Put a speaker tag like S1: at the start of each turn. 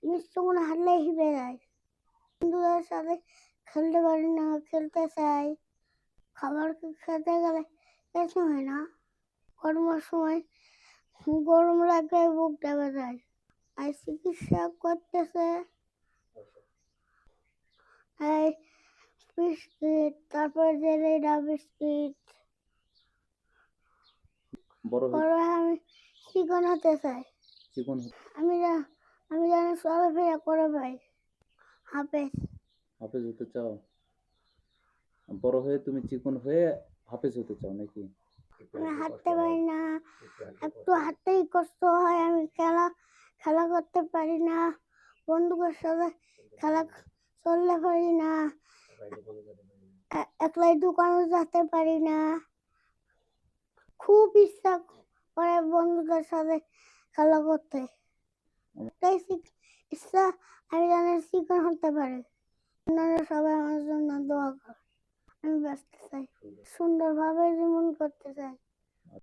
S1: মিষ্টি কোনো হারলে হিবে যায়। বন্ধুদের সাথে খেলতে পারি না, খেলতে চাই। খাবার খেতে গেলে কিছু হয় না। গরমের সময় গরম লাগলে বুক ডেবে যায়। আর চিকিৎসা করতেছে এই বিস্কিট, তারপরে জেলিটা বিস্কিট।
S2: বড়
S1: আমি চিকন হতে চাই।
S2: চিকন
S1: আমি যেন চলাফেরা করে পাই। হাফেজ
S2: হতে চাও? বড় হয়ে তুমি চিকন হয়ে হাফেজ হতে চাও নাকি?
S1: আমি হাঁটতে পারি না, একটু হাঁটতেই কষ্ট হয়। আমি খেলা করতে পারি না, বন্ধুদের সাথে খেলা চলতে পারি না, একলাই দোকানে যেতে পারি না। খুব ইচ্ছা করে বন্ধুদের সাথে খেলা করতে। তাই ইচ্ছা আমি যেন চিকন হতে পারি। আপনারা সবাই আমার জন্য দোয়া করুন। আমি বাঁচতে চাই, সুন্দরভাবে জীবন করতে চাই।